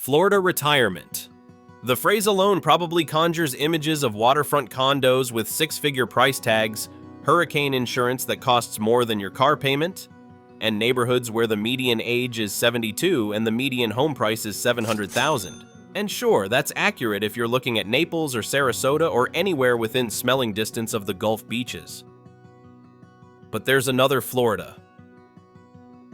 Florida retirement. The phrase alone probably conjures images of waterfront condos with six-figure price tags, hurricane insurance that costs more than your car payment, and neighborhoods where the median age is 72 and the median home price is $700,000. And sure, that's accurate if you're looking at Naples or Sarasota or anywhere within smelling distance of the Gulf beaches. But there's another Florida.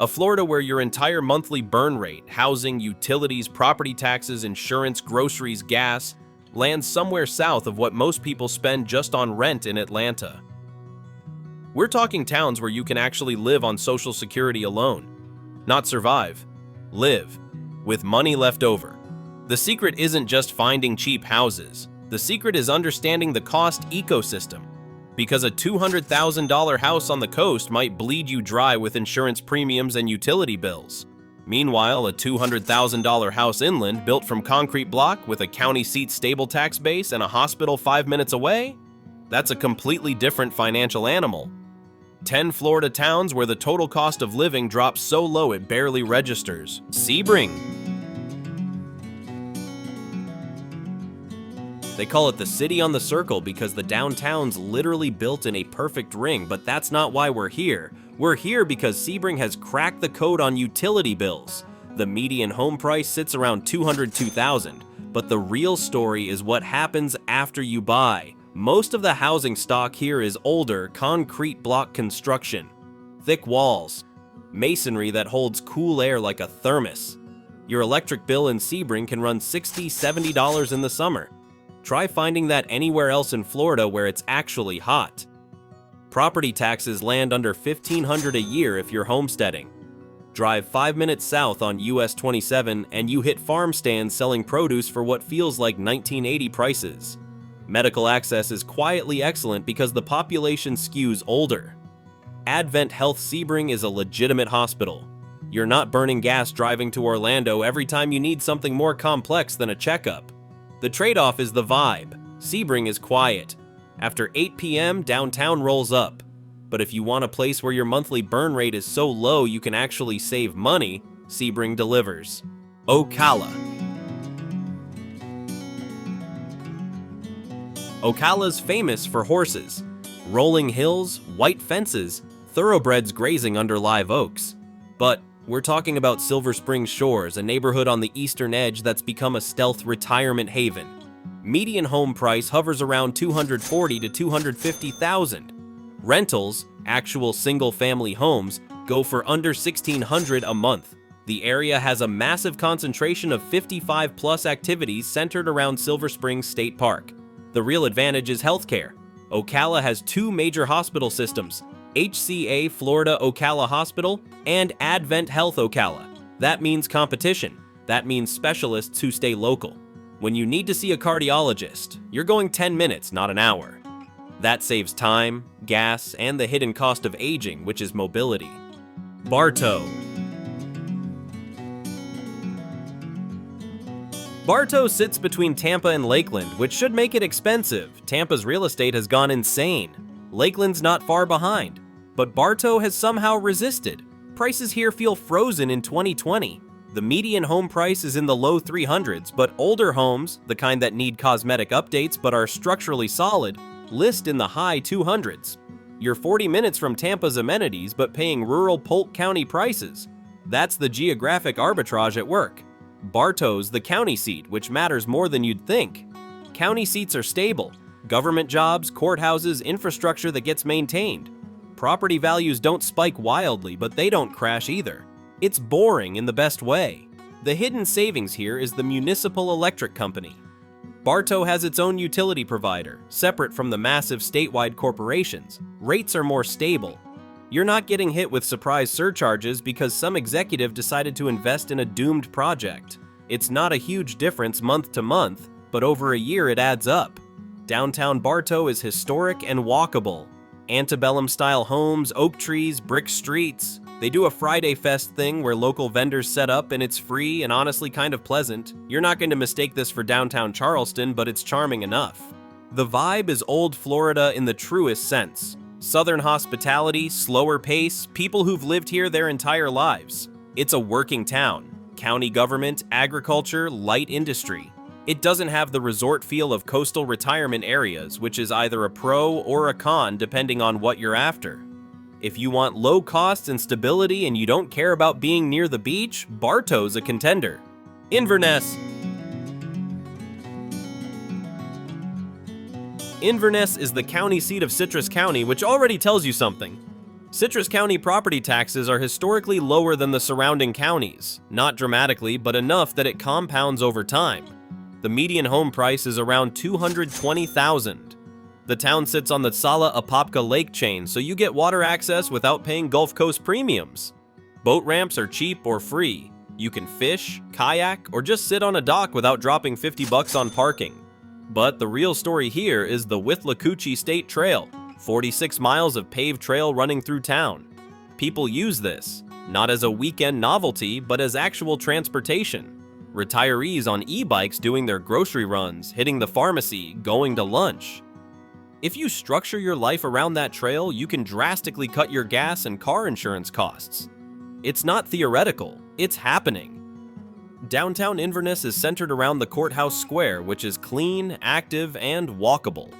A Florida where your entire monthly burn rate, housing, utilities, property taxes, insurance, groceries, gas, lands somewhere south of what most people spend just on rent in Atlanta. We're talking towns where you can actually live on Social Security alone. Not survive. Live. With money left over. The secret isn't just finding cheap houses. The secret is understanding the cost ecosystem. Because a $200,000 house on the coast might bleed you dry with insurance premiums and utility bills. Meanwhile, a $200,000 house inland built from concrete block with a county seat stable tax base and a hospital 5 minutes away? That's a completely different financial animal. 10 Florida towns where the total cost of living drops so low it barely registers. SEBRING. They call it the city on the circle because the downtown's literally built in a perfect ring, but that's not why we're here. We're here because SEBRING has cracked the code on utility bills. The median home price sits around $202,000, but the real story is what happens after you buy. Most of the housing stock here is older, concrete block construction. Thick walls. Masonry that holds cool air like a thermos. Your electric bill in SEBRING can run $60, $70 in the summer. Try finding that anywhere else in Florida where it's actually hot. Property taxes land under $1,500 a year if you're homesteading. Drive 5 minutes south on US 27 and you hit farm stands selling produce for what feels like 1980 prices. Medical access is quietly excellent because the population skews older. Advent Health SEBRING is a legitimate hospital. You're not burning gas driving to Orlando every time you need something more complex than a checkup. The trade-off is the vibe. SEBRING is quiet. After 8 p.m., downtown rolls up. But if you want a place where your monthly burn rate is so low you can actually save money, SEBRING delivers. OCALA. OCALA's famous for horses. Rolling hills, white fences, thoroughbreds grazing under live oaks. But we're talking about Silver Spring Shores, a neighborhood on the eastern edge that's become a stealth retirement haven. Median home price hovers around $240,000 to $250,000. Rentals, actual single-family homes, go for under $1,600 a month. The area has a massive concentration of 55-plus activities centered around Silver Spring State Park. The real advantage is healthcare. OCALA has 2 major hospital systems, HCA Florida OCALA Hospital and Advent Health OCALA. That means competition. That means specialists who stay local. When you need to see a cardiologist, you're going 10 minutes, not an hour. That saves time, gas, and the hidden cost of aging, which is mobility. BARTOW. BARTOW sits between Tampa and Lakeland, which should make it expensive. Tampa's real estate has gone insane. Lakeland's not far behind, but BARTOW has somehow resisted. Prices here feel frozen in 2020. The median home price is in the low 300s, but older homes, the kind that need cosmetic updates but are structurally solid, list in the high 200s. You're 40 minutes from Tampa's amenities but paying rural Polk County prices. That's the geographic arbitrage at work. BARTOW's the county seat, which matters more than you'd think. County seats are stable. Government jobs, courthouses, infrastructure that gets maintained. Property values don't spike wildly, but they don't crash either. It's boring in the best way. The hidden savings here is the municipal electric company. BARTOW has its own utility provider, separate from the massive statewide corporations. Rates are more stable. You're not getting hit with surprise surcharges because some executive decided to invest in a doomed project. It's not a huge difference month to month, but over a year it adds up. Downtown BARTOW is historic and walkable. Antebellum-style homes, oak trees, brick streets. They do a Friday Fest thing where local vendors set up and it's free and honestly kind of pleasant. You're not going to mistake this for downtown Charleston, but it's charming enough. The vibe is old Florida in the truest sense. Southern hospitality, slower pace, people who've lived here their entire lives. It's a working town. County government, agriculture, light industry. It doesn't have the resort feel of coastal retirement areas, which is either a pro or a con depending on what you're after. If you want low costs and stability and you don't care about being near the beach, Bartow's a contender. Inverness. Inverness is the county seat of Citrus County, which already tells you something. Citrus County property taxes are historically lower than the surrounding counties, not dramatically, but enough that it compounds over time. The median home price is around $220,000. The town sits on the Apopka Lake chain, so you get water access without paying Gulf Coast premiums. Boat ramps are cheap or free. You can fish, kayak, or just sit on a dock without dropping $50 on parking. But the real story here is the Withlacoochee State Trail, 46 miles of paved trail running through town. People use this, not as a weekend novelty, but as actual transportation. Retirees on e-bikes doing their grocery runs, hitting the pharmacy, going to lunch. If you structure your life around that trail, you can drastically cut your gas and car insurance costs. It's not theoretical, it's happening. Downtown Inverness is centered around the Courthouse Square, which is clean, active, and walkable.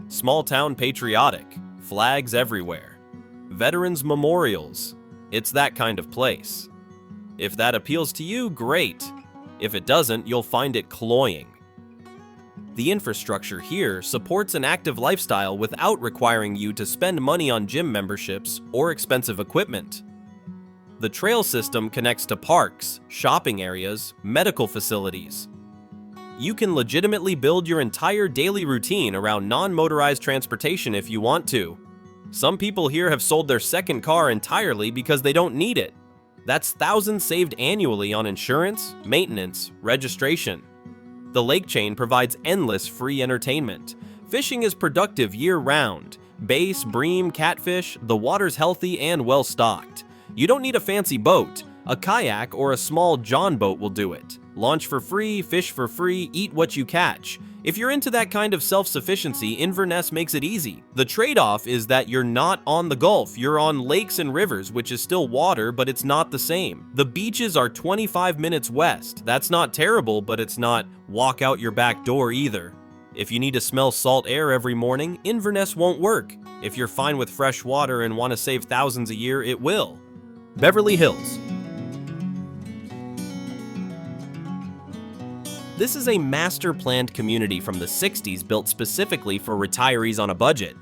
Small town patriotic, flags everywhere. Veterans memorials, it's that kind of place. If that appeals to you, great. If it doesn't, you'll find it cloying. The infrastructure here supports an active lifestyle without requiring you to spend money on gym memberships or expensive equipment. The trail system connects to parks, shopping areas, medical facilities. You can legitimately build your entire daily routine around non-motorized transportation if you want to. Some people here have sold their second car entirely because they don't need it. That's thousands saved annually on insurance, maintenance, registration. The lake chain provides endless free entertainment. Fishing is productive year-round. Bass, bream, catfish, the water's healthy and well-stocked. You don't need a fancy boat. A kayak or a small John boat will do it. Launch for free, fish for free, eat what you catch. If you're into that kind of self-sufficiency, Inverness makes it easy. The trade-off is that you're not on the Gulf, you're on lakes and rivers, which is still water, but it's not the same. The beaches are 25 minutes west. That's not terrible, but it's not walk out your back door either. If you need to smell salt air every morning, Inverness won't work. If you're fine with fresh water and want to save thousands a year, it will. Beverly Hills. This is a master-planned community from the 60s built specifically for retirees on a budget.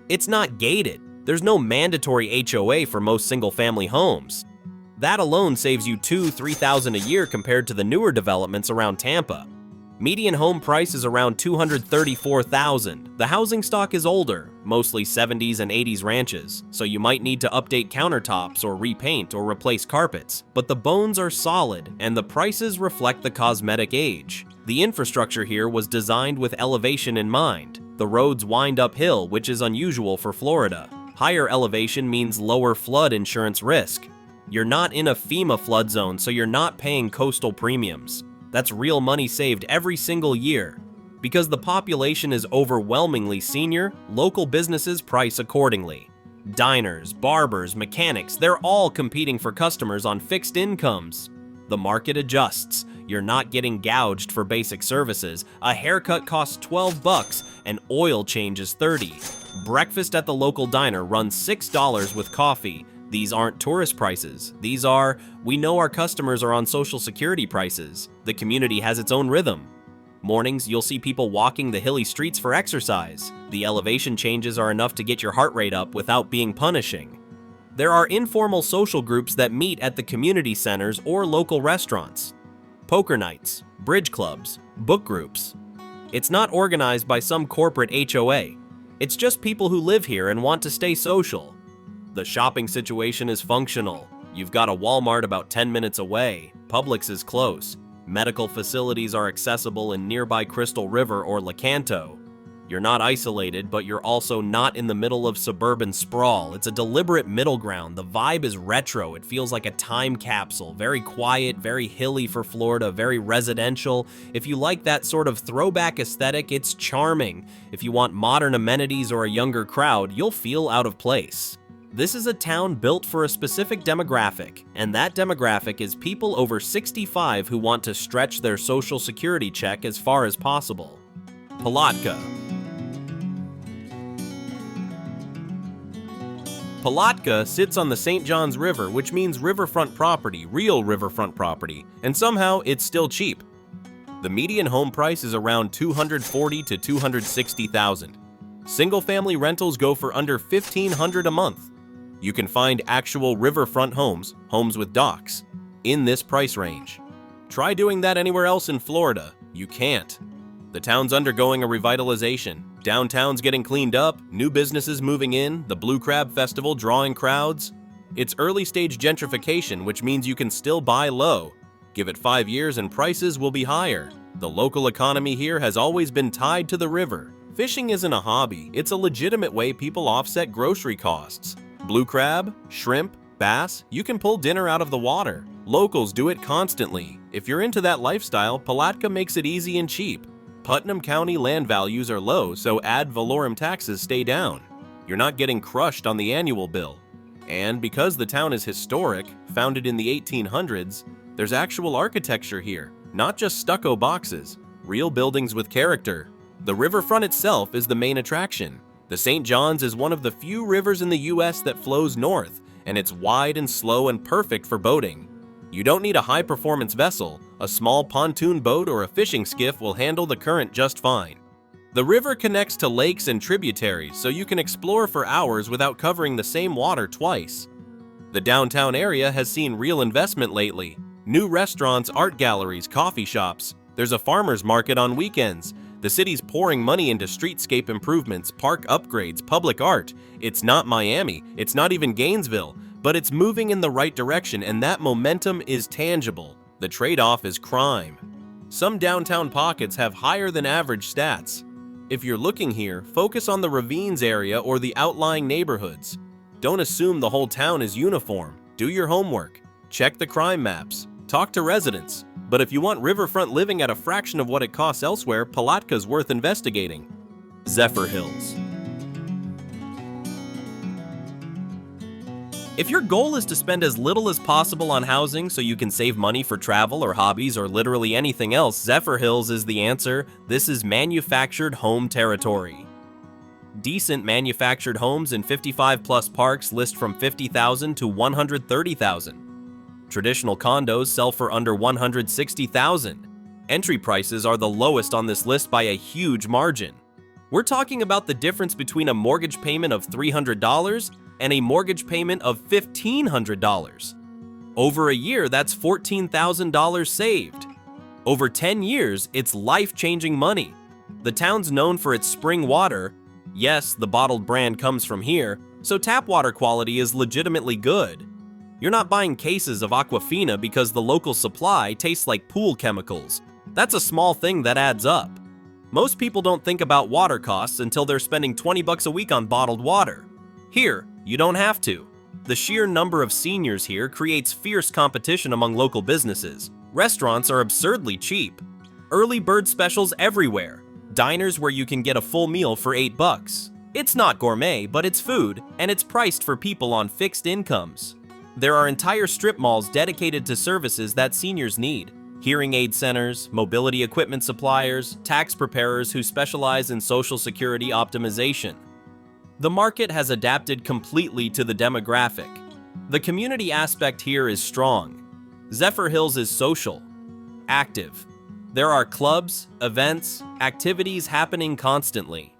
It's not gated. There's no mandatory HOA for most single-family homes. That alone saves you $2,000–3,000 a year compared to the newer developments around Tampa. Median home price is around $234,000. The housing stock is older, mostly 70s and 80s ranches, so you might need to update countertops or repaint or replace carpets, but the bones are solid and the prices reflect the cosmetic age. The infrastructure here was designed with elevation in mind. The roads wind uphill, which is unusual for Florida. Higher elevation means lower flood insurance risk. You're not in a FEMA flood zone, so you're not paying coastal premiums. That's real money saved every single year. Because the population is overwhelmingly senior, local businesses price accordingly. Diners, barbers, mechanics, they're all competing for customers on fixed incomes. The market adjusts. You're not getting gouged for basic services. A haircut costs $12 and oil change is $30. Breakfast at the local diner runs $6 with coffee. These aren't tourist prices. These are, we know our customers are on Social Security prices. The community has its own rhythm. Mornings, you'll see people walking the hilly streets for exercise. The elevation changes are enough to get your heart rate up without being punishing. There are informal social groups that meet at the community centers or local restaurants. Poker nights, bridge clubs, book groups. It's not organized by some corporate HOA. It's just people who live here and want to stay social. The shopping situation is functional. You've got a Walmart about 10 minutes away. Publix is close. Medical facilities are accessible in nearby Crystal River or Lecanto. You're not isolated, but you're also not in the middle of suburban sprawl. It's a deliberate middle ground. The vibe is retro. It feels like a time capsule. Very quiet, very hilly for Florida, very residential. If you like that sort of throwback aesthetic, it's charming. If you want modern amenities or a younger crowd, you'll feel out of place. This is a town built for a specific demographic, and that demographic is people over 65 who want to stretch their social security check as far as possible. Palatka. Palatka sits on the St. Johns River, which means riverfront property, real riverfront property, and somehow it's still cheap. The median home price is around $240,000 to $260,000. Single-family rentals go for under $1,500 a month. You can find actual riverfront homes, homes with docks, in this price range. Try doing that anywhere else in Florida. You can't. The town's undergoing a revitalization. Downtown's getting cleaned up, new businesses moving in, the Blue Crab Festival drawing crowds. It's early-stage gentrification, which means you can still buy low. Give it 5 years and prices will be higher. The local economy here has always been tied to the river. Fishing isn't a hobby, it's a legitimate way people offset grocery costs. Blue crab, shrimp, bass, you can pull dinner out of the water. Locals do it constantly. If you're into that lifestyle, Palatka makes it easy and cheap. Putnam County land values are low, so ad valorem taxes stay down. You're not getting crushed on the annual bill. And because the town is historic, founded in the 1800s, there's actual architecture here, not just stucco boxes, real buildings with character. The riverfront itself is the main attraction. The St. Johns is one of the few rivers in the US that flows north, and it's wide and slow and perfect for boating. You don't need a high-performance vessel. A small pontoon boat or a fishing skiff will handle the current just fine. The river connects to lakes and tributaries, so you can explore for hours without covering the same water twice. The downtown area has seen real investment lately. New restaurants, art galleries, coffee shops. There's a farmer's market on weekends. The city's pouring money into streetscape improvements, park upgrades, public art. It's not Miami, it's not even Gainesville, but it's moving in the right direction, and that momentum is tangible. The trade-off is crime. Some downtown pockets have higher than average stats. If you're looking here, focus on the ravines area or the outlying neighborhoods. Don't assume the whole town is uniform. Do your homework. Check the crime maps. Talk to residents. But if you want riverfront living at a fraction of what it costs elsewhere, Palatka's worth investigating. ZEPHYRHILLS. If your goal is to spend as little as possible on housing so you can save money for travel or hobbies or literally anything else, ZEPHYRHILLS is the answer. This is manufactured home territory. Decent manufactured homes in 55-plus parks list from $50,000 to $130,000. Traditional condos sell for under $160,000. Entry prices are the lowest on this list by a huge margin. We're talking about the difference between a mortgage payment of $300 and a mortgage payment of $1,500. Over a year, that's $14,000 saved. Over 10 years, it's life-changing money. The town's known for its spring water. Yes, the bottled brand comes from here, so tap water quality is legitimately good. You're not buying cases of Aquafina because the local supply tastes like pool chemicals. That's a small thing that adds up. Most people don't think about water costs until they're spending $20 a week on bottled water. Here, you don't have to. The sheer number of seniors here creates fierce competition among local businesses. Restaurants are absurdly cheap. Early bird specials everywhere. Diners where you can get a full meal for $8. It's not gourmet, but it's food, and it's priced for people on fixed incomes. There are entire strip malls dedicated to services that seniors need. Hearing aid centers, mobility equipment suppliers, tax preparers who specialize in Social Security optimization. The market has adapted completely to the demographic. The community aspect here is strong. ZEPHYRHILLS is social, active. There are clubs, events, activities happening constantly.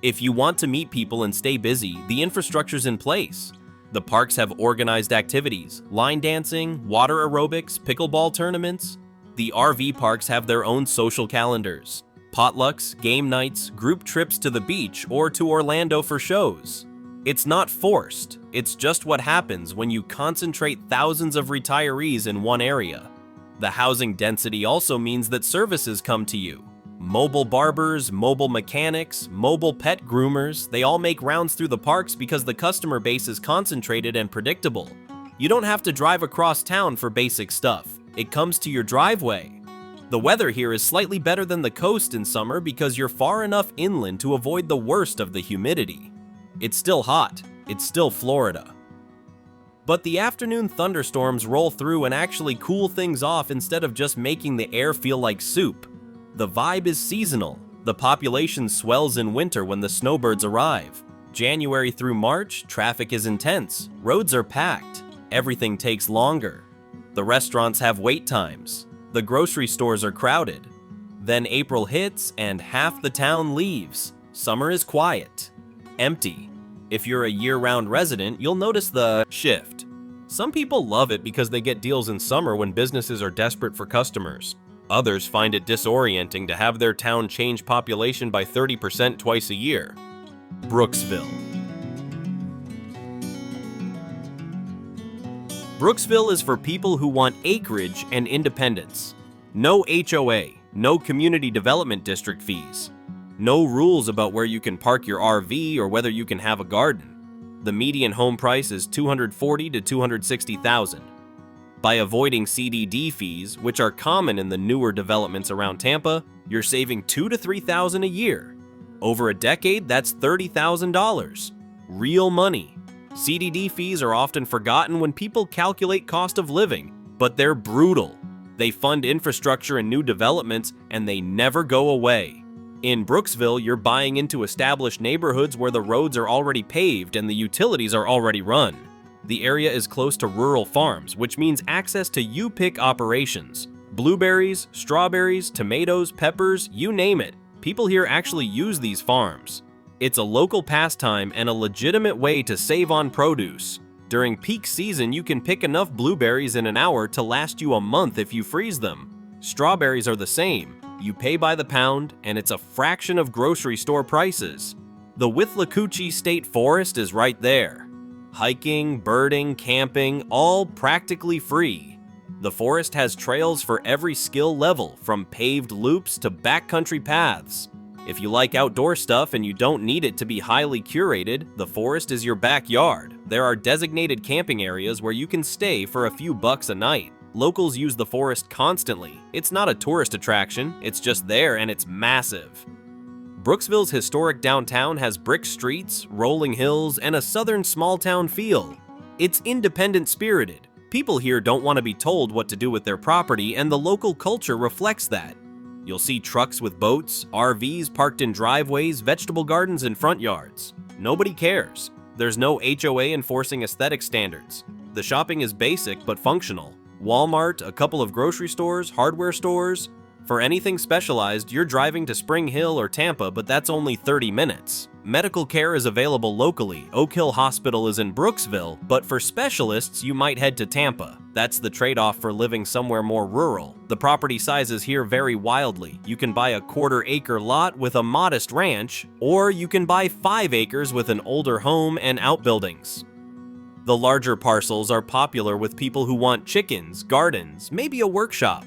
If you want to meet people and stay busy, the infrastructure's in place. The parks have organized activities, line dancing, water aerobics, pickleball tournaments. The RV parks have their own social calendars. Potlucks, game nights, group trips to the beach or to Orlando for shows. It's not forced, it's just what happens when you concentrate thousands of retirees in one area. The housing density also means that services come to you. Mobile barbers, mobile mechanics, mobile pet groomers, they all make rounds through the parks because the customer base is concentrated and predictable. You don't have to drive across town for basic stuff. It comes to your driveway. The weather here is slightly better than the coast in summer because you're far enough inland to avoid the worst of the humidity. It's still hot. It's still Florida. But the afternoon thunderstorms roll through and actually cool things off instead of just making the air feel like soup. The vibe is seasonal. The population swells in winter when the snowbirds arrive. January through March, traffic is intense. Roads are packed. Everything takes longer. The restaurants have wait times. The grocery stores are crowded. Then April hits and half the town leaves. Summer is quiet, empty. If you're a year-round resident, you'll notice the shift. Some people love it because they get deals in summer when businesses are desperate for customers. Others find it disorienting to have their town change population by 30% twice a year. Brooksville. Brooksville is for people who want acreage and independence. No HOA, no community development district fees. No rules about where you can park your RV or whether you can have a garden. The median home price is $240,000 to $260,000. By avoiding CDD fees, which are common in the newer developments around Tampa, you're saving $2,000 to $3,000 a year. Over a decade, that's $30,000. Real money. CDD fees are often forgotten when people calculate cost of living, but they're brutal. They fund infrastructure and new developments, and they never go away. In Brooksville, you're buying into established neighborhoods where the roads are already paved and the utilities are already run. The area is close to rural farms, which means access to you-pick operations. Blueberries, strawberries, tomatoes, peppers, you name it. People here actually use these farms. It's a local pastime and a legitimate way to save on produce. During peak season, you can pick enough blueberries in an hour to last you a month if you freeze them. Strawberries are the same. You pay by the pound, and it's a fraction of grocery store prices. The Withlacoochee State Forest is right there. Hiking, birding, camping, all practically free. The forest has trails for every skill level, from paved loops to backcountry paths. If you like outdoor stuff and you don't need it to be highly curated, the forest is your backyard. There are designated camping areas where you can stay for a few bucks a night. Locals use the forest constantly. It's not a tourist attraction, it's just there and it's massive. Brooksville's historic downtown has brick streets, rolling hills, and a southern small-town feel. It's independent-spirited. People here don't want to be told what to do with their property, and the local culture reflects that. You'll see trucks with boats, RVs parked in driveways, vegetable gardens, and front yards. Nobody cares. There's no HOA enforcing aesthetic standards. The shopping is basic but functional. Walmart, a couple of grocery stores, hardware stores. For anything specialized, you're driving to Spring Hill or Tampa, but that's only 30 minutes. Medical care is available locally. Oak Hill Hospital is in Brooksville, but for specialists, you might head to Tampa. That's the trade-off for living somewhere more rural. The property sizes here vary wildly. You can buy a quarter-acre lot with a modest ranch, or you can buy 5 acres with an older home and outbuildings. The larger parcels are popular with people who want chickens, gardens, maybe a workshop.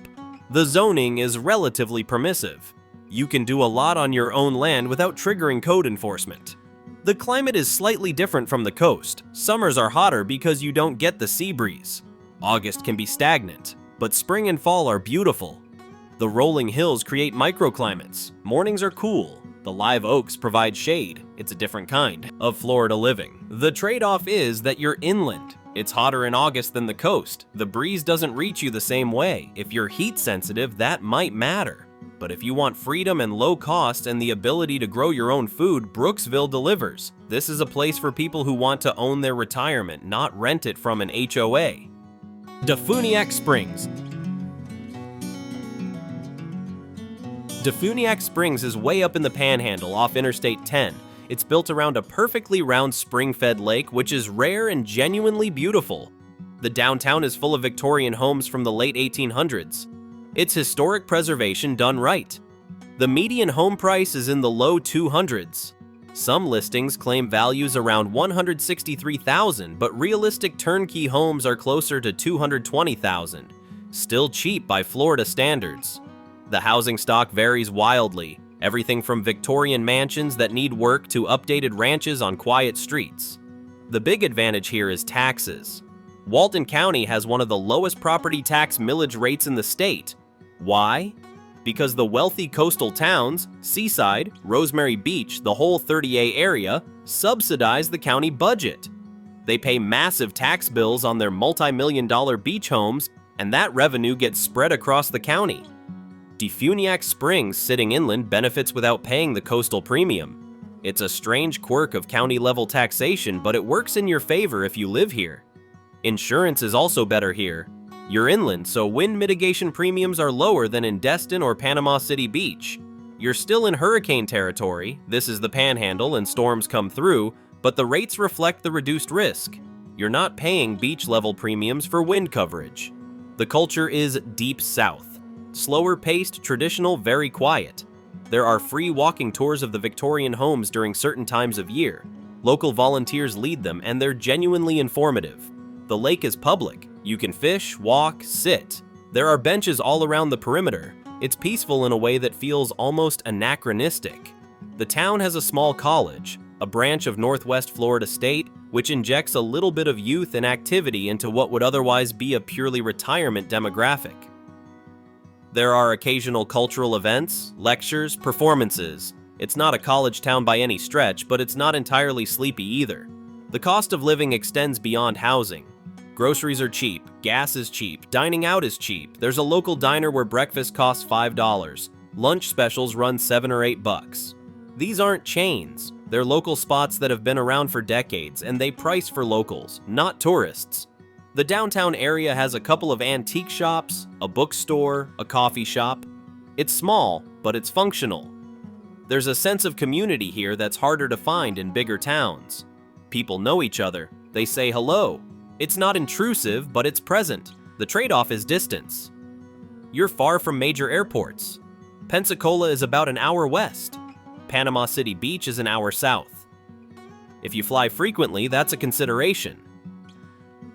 The zoning is relatively permissive. You can do a lot on your own land without triggering code enforcement. The climate is slightly different from the coast. Summers are hotter because you don't get the sea breeze. August can be stagnant, but spring and fall are beautiful. The rolling hills create microclimates. Mornings are cool. The live oaks provide shade. It's a different kind of Florida living. The trade-off is that you're inland. It's hotter in August than the coast. The breeze doesn't reach you the same way. If you're heat sensitive, that might matter. But if you want freedom and low cost and the ability to grow your own food, Brooksville delivers. This is a place for people who want to own their retirement, not rent it from an HOA. DEFUNIAK Springs. DEFUNIAK Springs is way up in the Panhandle off Interstate 10. It's built around a perfectly round spring-fed lake, which is rare and genuinely beautiful. The downtown is full of Victorian homes from the late 1800s. It's historic preservation done right. The median home price is in the low 200s. Some listings claim values around $163,000, but realistic turnkey homes are closer to $220,000. Still cheap by Florida standards. The housing stock varies wildly. Everything from Victorian mansions that need work to updated ranches on quiet streets. The big advantage here is taxes. Walton County has one of the lowest property tax millage rates in the state. Why? Because the wealthy coastal towns, Seaside, Rosemary Beach, the whole 30A area, subsidize the county budget. They pay massive tax bills on their multi-million-dollar beach homes, and that revenue gets spread across the county. DEFUNIAK Springs, sitting inland, benefits without paying the coastal premium. It's a strange quirk of county-level taxation, but it works in your favor if you live here. Insurance is also better here. You're inland, so wind mitigation premiums are lower than in Destin or Panama City Beach. You're still in hurricane territory, this is the Panhandle and storms come through, but the rates reflect the reduced risk. You're not paying beach-level premiums for wind coverage. The culture is deep south. Slower paced, traditional, very quiet. There are free walking tours of the Victorian homes during certain times of year. Local volunteers lead them, and they're genuinely informative. The lake is public. You can fish, walk, sit. There are benches all around the perimeter. It's peaceful in a way that feels almost anachronistic. The town has a small college, a branch of Northwest Florida State, which injects a little bit of youth and activity into what would otherwise be a purely retirement demographic. There are occasional cultural events, lectures, performances. It's not a college town by any stretch, but it's not entirely sleepy either. The cost of living extends beyond housing. Groceries are cheap, gas is cheap, dining out is cheap. There's a local diner where breakfast costs $5. Lunch specials run $7 or $8. These aren't chains. They're local spots that have been around for decades, and they price for locals, not tourists. The downtown area has a couple of antique shops, a bookstore, a coffee shop. It's small, but it's functional. There's a sense of community here that's harder to find in bigger towns. People know each other. They say hello. It's not intrusive, but it's present. The trade-off is distance. You're far from major airports. Pensacola is about an hour west. Panama City Beach is an hour south. If you fly frequently, that's a consideration.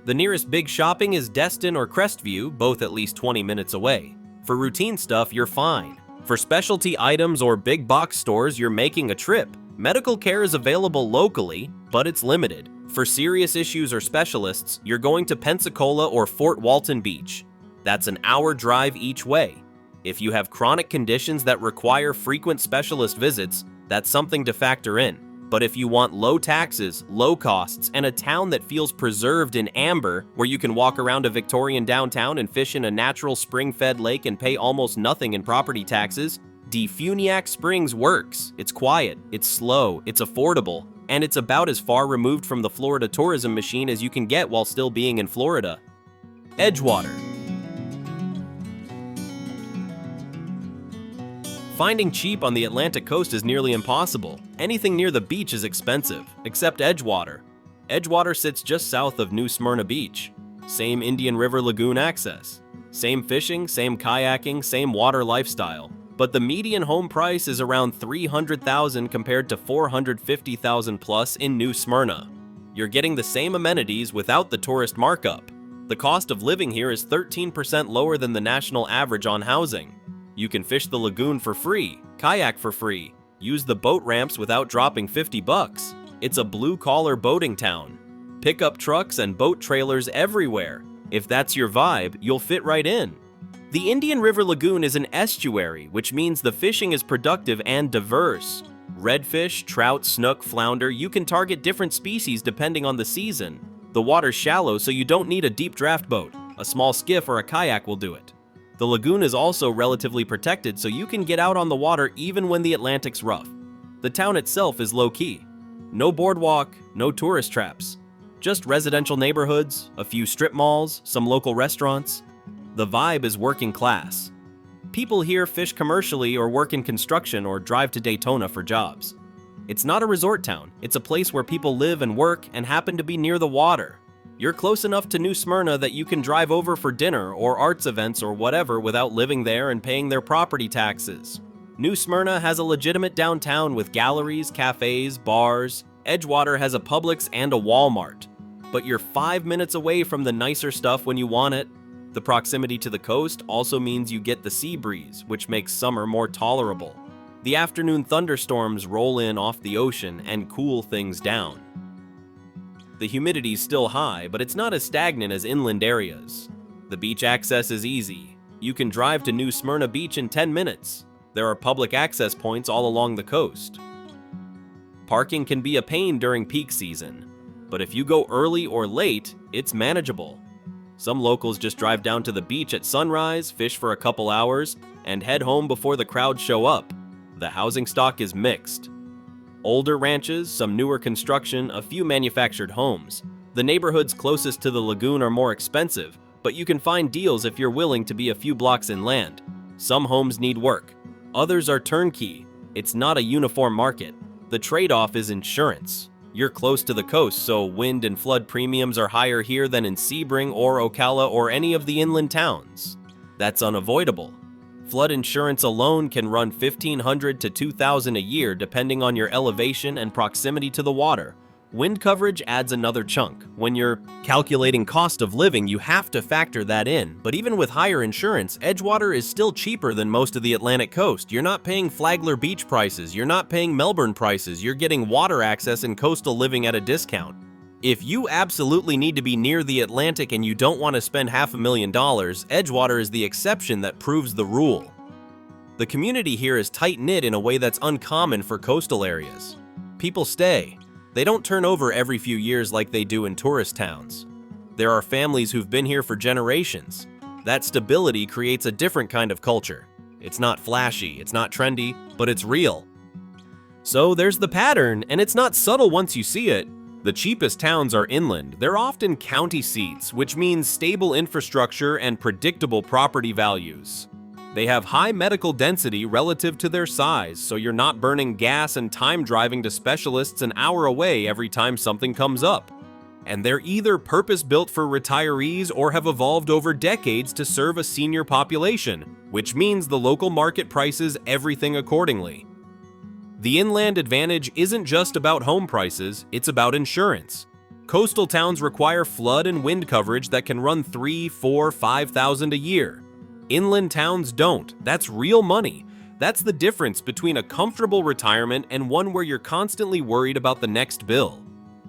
The nearest big shopping is Destin or Crestview, both at least 20 minutes away. For routine stuff, you're fine. For specialty items or big box stores, you're making a trip. Medical care is available locally, but it's limited. For serious issues or specialists, you're going to Pensacola or Fort Walton Beach. That's an hour drive each way. If you have chronic conditions that require frequent specialist visits, that's something to factor in. But if you want low taxes, low costs, and a town that feels preserved in amber, where you can walk around a Victorian downtown and fish in a natural spring-fed lake and pay almost nothing in property taxes, DEFUNIAK Springs works. It's quiet, it's slow, it's affordable, and it's about as far removed from the Florida tourism machine as you can get while still being in Florida. Edgewater. Finding cheap on the Atlantic coast is nearly impossible. Anything near the beach is expensive, except Edgewater. Edgewater sits just south of New Smyrna Beach. Same Indian River Lagoon access. Same fishing, same kayaking, same water lifestyle. But the median home price is around $300,000 compared to $450,000 plus in New Smyrna. You're getting the same amenities without the tourist markup. The cost of living here is 13% lower than the national average on housing. You can fish the lagoon for free, kayak for free, use the boat ramps without dropping $50. It's a blue-collar boating town. Pickup trucks and boat trailers everywhere. If that's your vibe, you'll fit right in. The Indian River Lagoon is an estuary, which means the fishing is productive and diverse. Redfish, trout, snook, flounder, you can target different species depending on the season. The water's shallow, so you don't need a deep draft boat. A small skiff or a kayak will do it. The lagoon is also relatively protected, so you can get out on the water even when the Atlantic's rough. The town itself is low-key. No boardwalk, no tourist traps. Just residential neighborhoods, a few strip malls, some local restaurants. The vibe is working class. People here fish commercially or work in construction or drive to Daytona for jobs. It's not a resort town, it's a place where people live and work and happen to be near the water. You're close enough to New Smyrna that you can drive over for dinner or arts events or whatever without living there and paying their property taxes. New Smyrna has a legitimate downtown with galleries, cafes, bars. Edgewater has a Publix and a Walmart. But you're 5 minutes away from the nicer stuff when you want it. The proximity to the coast also means you get the sea breeze, which makes summer more tolerable. The afternoon thunderstorms roll in off the ocean and cool things down. The humidity's still high, but it's not as stagnant as inland areas. The beach access is easy. You can drive to New Smyrna Beach in 10 minutes. There are public access points all along the coast. Parking can be a pain during peak season. But if you go early or late, it's manageable. Some locals just drive down to the beach at sunrise, fish for a couple hours, and head home before the crowds show up. The housing stock is mixed. Older ranches, some newer construction, a few manufactured homes. The neighborhoods closest to the lagoon are more expensive, but you can find deals if you're willing to be a few blocks inland. Some homes need work. Others are turnkey. It's not a uniform market. The trade-off is insurance. You're close to the coast, so wind and flood premiums are higher here than in SEBRING or OCALA or any of the inland towns. That's unavoidable. Flood insurance alone can run $1,500 to $2,000 a year depending on your elevation and proximity to the water. Wind coverage adds another chunk. When you're calculating cost of living, you have to factor that in. But even with higher insurance, Edgewater is still cheaper than most of the Atlantic coast. You're not paying Flagler Beach prices, you're not paying Melbourne prices, you're getting water access and coastal living at a discount. If you absolutely need to be near the Atlantic and you don't want to spend $500,000, Edgewater is the exception that proves the rule. The community here is tight-knit in a way that's uncommon for coastal areas. People stay. They don't turn over every few years like they do in tourist towns. There are families who've been here for generations. That stability creates a different kind of culture. It's not flashy, it's not trendy, but it's real. So there's the pattern, and it's not subtle once you see it. The cheapest towns are inland. They're often county seats, which means stable infrastructure and predictable property values. They have high medical density relative to their size, so you're not burning gas and time driving to specialists an hour away every time something comes up. And they're either purpose-built for retirees or have evolved over decades to serve a senior population, which means the local market prices everything accordingly. The inland advantage isn't just about home prices, it's about insurance. Coastal towns require flood and wind coverage that can run $3,000, $4,000, $5,000 a year. Inland towns don't. That's real money. That's the difference between a comfortable retirement and one where you're constantly worried about the next bill.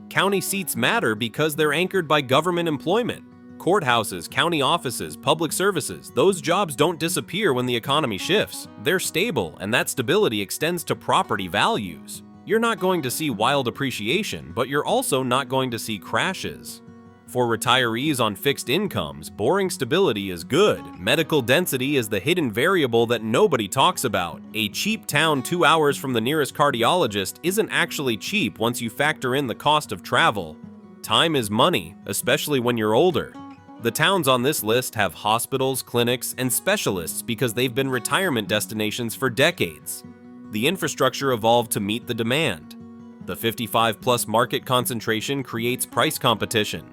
County seats matter because they're anchored by government employment. Courthouses, county offices, public services, those jobs don't disappear when the economy shifts. They're stable, and that stability extends to property values. You're not going to see wild appreciation, but you're also not going to see crashes. For retirees on fixed incomes, boring stability is good. Medical density is the hidden variable that nobody talks about. A cheap town 2 hours from the nearest cardiologist isn't actually cheap once you factor in the cost of travel. Time is money, especially when you're older. The towns on this list have hospitals, clinics, and specialists because they've been retirement destinations for decades. The infrastructure evolved to meet the demand. The 55-plus market concentration creates price competition.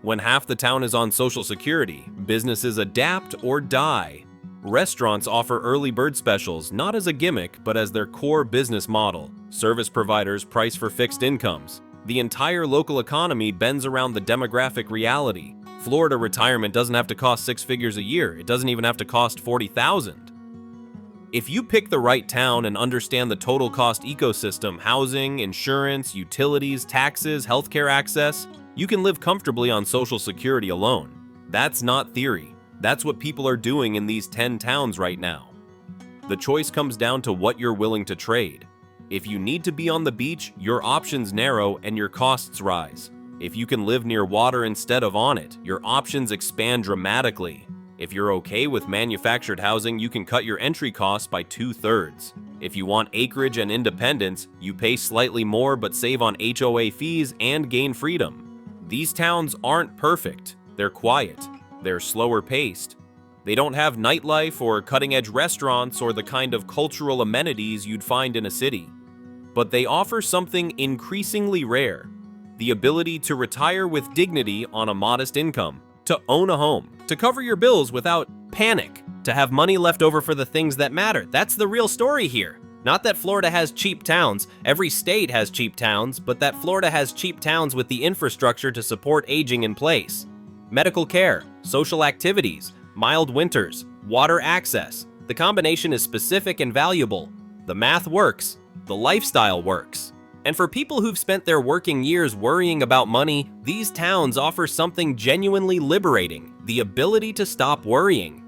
When half the town is on Social Security, businesses adapt or die. Restaurants offer early bird specials not as a gimmick, but as their core business model. Service providers price for fixed incomes. The entire local economy bends around the demographic reality. Florida retirement doesn't have to cost 6 figures a year. It doesn't even have to cost $40,000. If you pick the right town and understand the total cost ecosystem, housing, insurance, utilities, taxes, healthcare access, you can live comfortably on Social Security alone. That's not theory. That's what people are doing in these 10 towns right now. The choice comes down to what you're willing to trade. If you need to be on the beach, your options narrow and your costs rise. If you can live near water instead of on it, your options expand dramatically. If you're okay with manufactured housing, you can cut your entry costs by 2/3. If you want acreage and independence, you pay slightly more but save on HOA fees and gain freedom. These towns aren't perfect. They're quiet. They're slower paced. They don't have nightlife or cutting-edge restaurants or the kind of cultural amenities you'd find in a city. But they offer something increasingly rare: the ability to retire with dignity on a modest income, to own a home, to cover your bills without panic, to have money left over for the things that matter. That's the real story here. Not that Florida has cheap towns. Every state has cheap towns, but that Florida has cheap towns with the infrastructure to support aging in place. Medical care, social activities, mild winters, water access. The combination is specific and valuable. The math works. The lifestyle works. And for people who've spent their working years worrying about money, these towns offer something genuinely liberating: the ability to stop worrying.